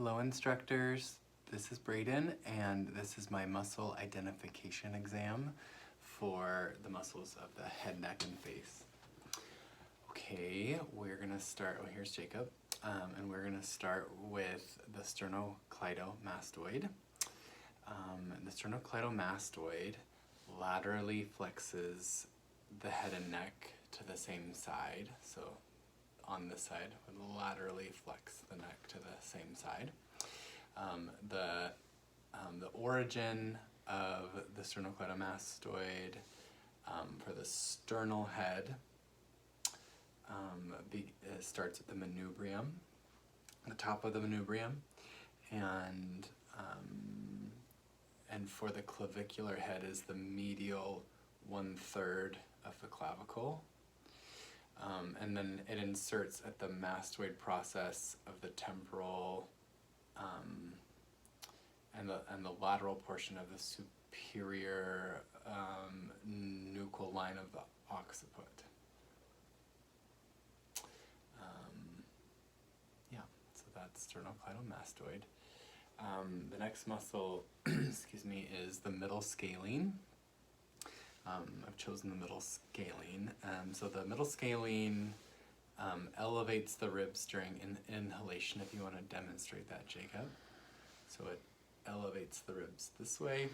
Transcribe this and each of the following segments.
Hello instructors, this is Braden and this is my muscle identification exam for the muscles of the head, neck, and face. Okay, we're gonna start, here's Jacob, and we're gonna start with the sternocleidomastoid. The sternocleidomastoid laterally flexes the head and neck to the same side, so on this side would laterally flex the neck to the same side. The origin of the sternocleidomastoid for the sternal head starts at the manubrium, the top of the manubrium, and for the clavicular head is the medial 1/3 of the clavicle. And then it inserts at the mastoid process of the temporal and the lateral portion of the superior nuchal line of the occiput. So that's sternocleidomastoid. The next muscle, excuse me, is the middle scalene. I've chosen the middle scalene. So the middle scalene elevates the ribs during inhalation, if you want to demonstrate that, Jacob. So it elevates the ribs this way.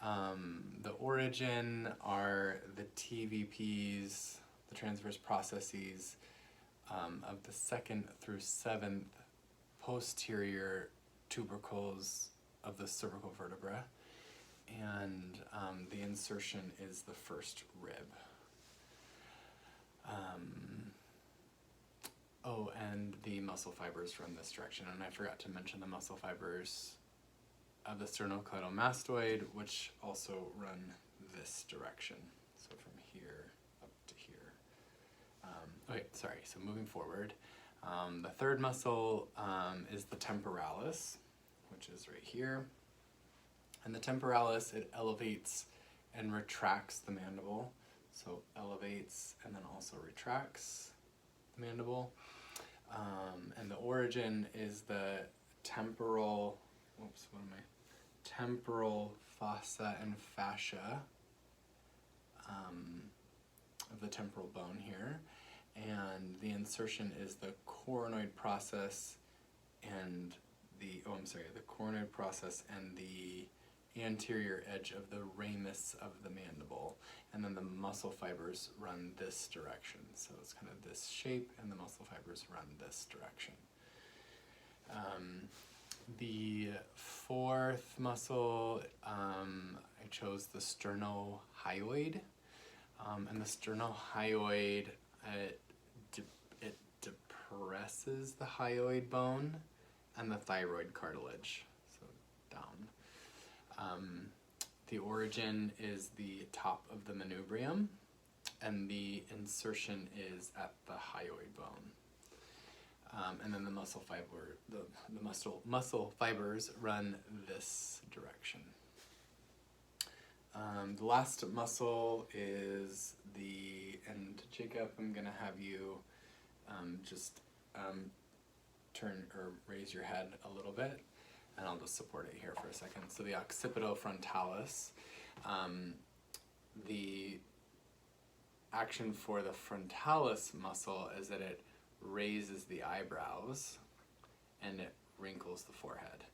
The origin are the TVPs, the transverse processes of the 2nd through 7th posterior tubercles of the cervical vertebra. And the insertion is the first rib. And the muscle fibers run this direction. And I forgot to mention the muscle fibers of the sternocleidomastoid, which also run this direction. So from here up to here. So moving forward. The third muscle is the temporalis, which is right here. And the temporalis, it elevates and retracts the mandible. So elevates and then also retracts the mandible. And the origin is the temporal fossa and fascia of the temporal bone here. And the insertion is the coronoid process and the coronoid process and the anterior edge of the ramus of the mandible, and then the muscle fibers run this direction. So it's kind of this shape, and the muscle fibers run this direction. The fourth muscle, I chose the sternohyoid, and the sternohyoid, it depresses the hyoid bone and the thyroid cartilage, so down. The origin is the top of the manubrium, and the insertion is at the hyoid bone. And then the muscle fibers run this direction. The last muscle is and Jacob, I'm gonna have you just turn or raise your head a little bit, and I'll just support it here for a second. So the occipitofrontalis, the action for the frontalis muscle is that it raises the eyebrows and it wrinkles the forehead.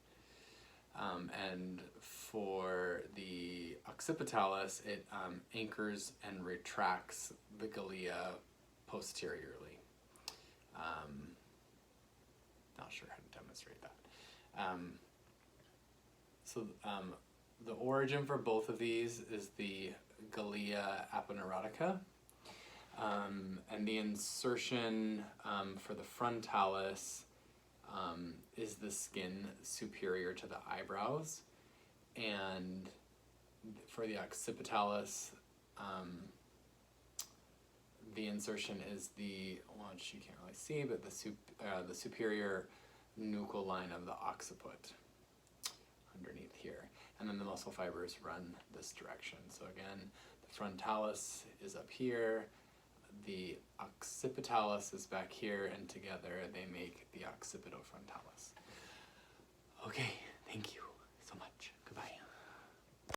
And for the occipitalis, it anchors and retracts the glia posteriorly. Not sure how to demonstrate that. The origin for both of these is the glia aponeurotica, and the insertion for the frontalis is the skin superior to the eyebrows, and for the occipitalis, the insertion is which you can't really see, but the superior nuchal line of the occiput underneath here. And then the muscle fibers run this direction. So again, the frontalis is up here, the occipitalis is back here, and together they make the occipitofrontalis.